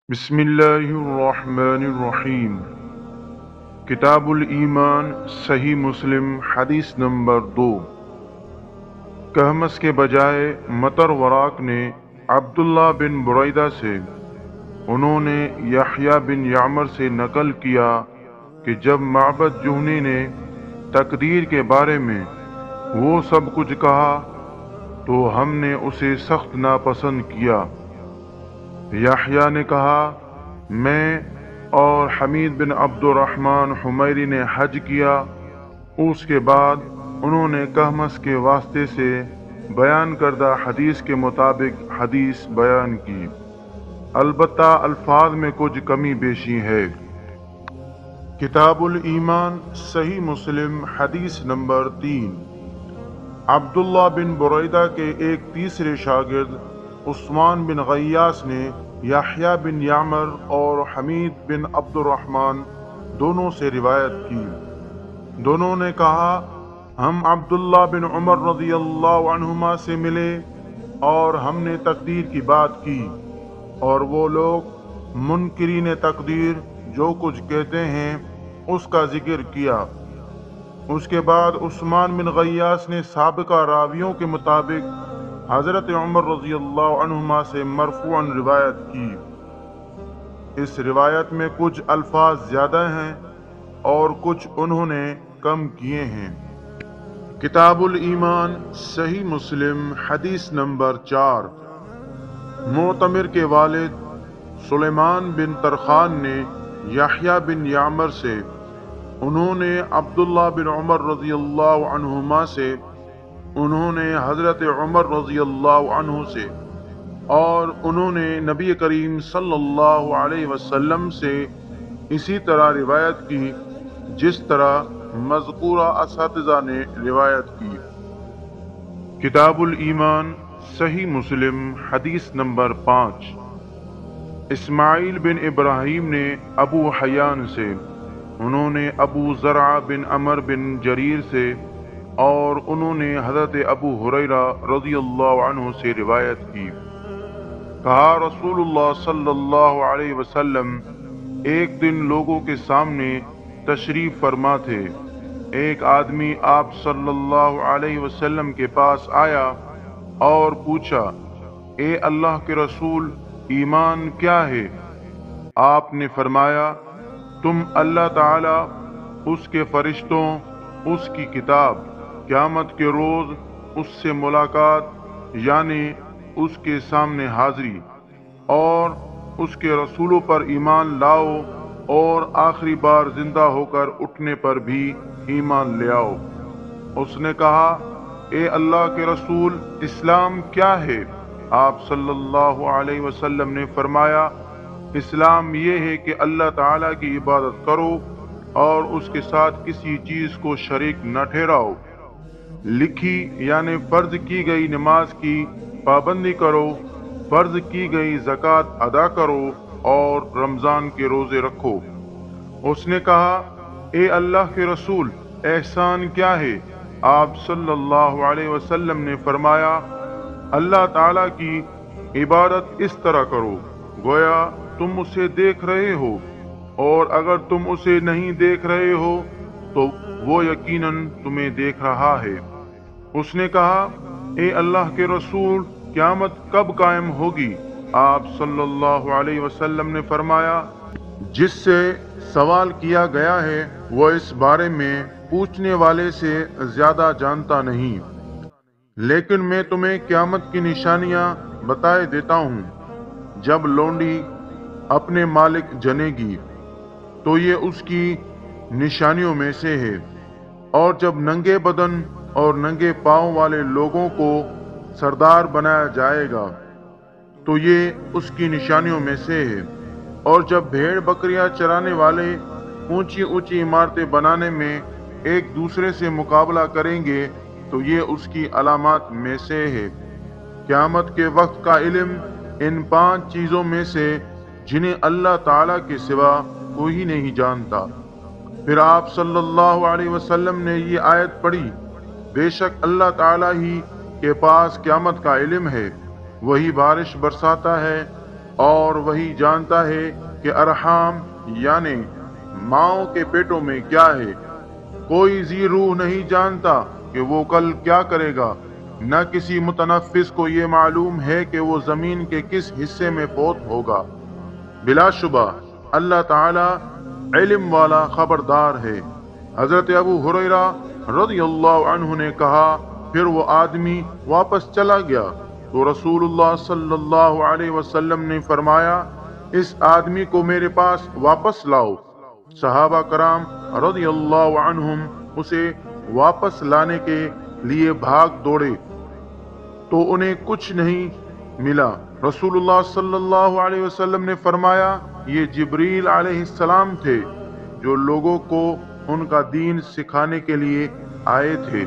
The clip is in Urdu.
بسم اللہ الرحمن الرحیم۔ کتاب الایمان، صحیح مسلم، حدیث نمبر 2۔ کہمس کے بجائے مطر وراق نے عبداللہ بن بریدہ سے، انہوں نے یحییٰ بن یعمر سے نقل کیا کہ جب معبد جہنی نے تقدیر کے بارے میں وہ سب کچھ کہا تو ہم نے اسے سخت ناپسند کیا۔ یحییٰ نے کہا، میں اور حمید بن عبد الرحمن حمیری نے حج کیا۔ اس کے بعد انہوں نے کہمس کے واسطے سے بیان کردہ حدیث کے مطابق حدیث بیان کی، البتہ الفاظ میں کچھ کمی بیشی ہے۔ کتاب الایمان، صحیح مسلم، حدیث نمبر 3۔ عبداللہ بن بریدہ کے ایک تیسرے شاگرد عثمان بن غیاث نے یحییٰ بن یعمر اور حمید بن عبد الرحمن دونوں سے روایت کی۔ دونوں نے کہا، ہم عبداللہ بن عمر رضی اللہ عنہما سے ملے اور ہم نے تقدیر کی بات کی، اور وہ لوگ منکرین تقدیر جو کچھ کہتے ہیں اس کا ذکر کیا۔ اس کے بعد عثمان بن غیاث نے سابقہ راویوں کے مطابق حضرت عمر رضی اللہ عنہما سے مرفوعاً روایت کی۔ اس روایت میں کچھ الفاظ زیادہ ہیں اور کچھ انہوں نے کم کیے ہیں۔ کتاب الایمان، صحیح مسلم، حدیث نمبر 4۔ معتمر کے والد سلیمان بن ترخان نے یحییٰ بن یعمر سے، انہوں نے عبداللہ بن عمر رضی اللہ عنہما سے، انہوں نے حضرت عمر رضی اللہ عنہ سے، اور انہوں نے نبی کریم صلی اللہ علیہ وسلم سے اسی طرح روایت کی جس طرح مذکورہ اساتذہ نے روایت کی۔ کتاب الایمان، صحیح مسلم، حدیث نمبر 5۔ اسماعیل بن ابراہیم نے ابو حیان سے، انہوں نے ابو زرع بن عمر بن جریر سے، اور انہوں نے حضرت ابو ہریرہ رضی اللہ عنہ سے روایت کی، کہا رسول اللہ صلی اللہ علیہ وسلم ایک دن لوگوں کے سامنے تشریف فرما تھے۔ ایک آدمی آپ صلی اللہ علیہ وسلم کے پاس آیا اور پوچھا، اے اللہ کے رسول، ایمان کیا ہے؟ آپ نے فرمایا، تم اللہ تعالی، اس کے فرشتوں، اس کی کتاب، قیامت کے روز اس سے ملاقات یعنی اس کے سامنے حاضری، اور اس کے رسولوں پر ایمان لاؤ، اور آخری بار زندہ ہو کر اٹھنے پر بھی ایمان لے آؤ۔ اس نے کہا، اے اللہ کے رسول، اسلام کیا ہے؟ آپ صلی اللہ علیہ وسلم نے فرمایا، اسلام یہ ہے کہ اللہ تعالیٰ کی عبادت کرو اور اس کے ساتھ کسی چیز کو شریک نہ ٹھہراؤ، لکھی یعنی فرض کی گئی نماز کی پابندی کرو، فرض کی گئی زکوٰۃ ادا کرو، اور رمضان کے روزے رکھو۔ اس نے کہا، اے اللہ کے رسول، احسان کیا ہے؟ آپ صلی اللہ علیہ وسلم نے فرمایا، اللہ تعالیٰ کی عبادت اس طرح کرو گویا تم اسے دیکھ رہے ہو، اور اگر تم اسے نہیں دیکھ رہے ہو تو وہ یقیناً تمہیں دیکھ رہا ہے۔ اس نے کہا، اے اللہ کے رسول، قیامت کب قائم ہوگی؟ آپ صلی اللہ علیہ وسلم نے فرمایا، جس سے سوال کیا گیا ہے وہ اس بارے میں پوچھنے والے سے زیادہ جانتا نہیں، لیکن میں تمہیں قیامت کی نشانیاں بتائے دیتا ہوں۔ جب لونڈی اپنے مالک جنے گی تو یہ اس کی نشانیوں میں سے ہے، اور جب ننگے بدن اور ننگے پاؤں والے لوگوں کو سردار بنایا جائے گا تو یہ اس کی نشانیوں میں سے ہے، اور جب بھیڑ بکریاں چرانے والے اونچی اونچی عمارتیں بنانے میں ایک دوسرے سے مقابلہ کریں گے تو یہ اس کی علامات میں سے ہے۔ قیامت کے وقت کا علم ان 5 چیزوں میں سے جنہیں اللہ تعالیٰ کے سوا کوئی نہیں جانتا۔ پھر آپ صلی اللہ علیہ وسلم نے یہ آیت پڑھی، بے شک اللہ تعالیٰ ہی کے پاس قیامت کا علم ہے، وہی بارش برساتا ہے اور وہی جانتا ہے کہ ارحام یعنی ماؤں کے پیٹوں میں کیا ہے۔ کوئی ذی روح نہیں جانتا کہ وہ کل کیا کرے گا، نہ کسی متنفس کو یہ معلوم ہے کہ وہ زمین کے کس حصے میں فوت ہوگا۔ بلا شبہ اللہ تعالی علم والا خبردار ہے۔ حضرت ابو ہریرہ رضی اللہ عنہ نے کہا، پھر وہ آدمی واپس چلا گیا تو رسول اللہ صلی اللہ علیہ وسلم نے فرمایا، اس آدمی کو میرے پاس واپس لاؤ۔ صحابہ کرام رضی اللہ عنہم اسے واپس لانے کے لیے بھاگ دوڑے تو انہیں کچھ نہیں ملا۔ رسول اللہ صلی اللہ علیہ وسلم نے فرمایا، یہ جبریل علیہ السلام تھے جو لوگوں کو ان کا دین سکھانے کے لیے آئے تھے۔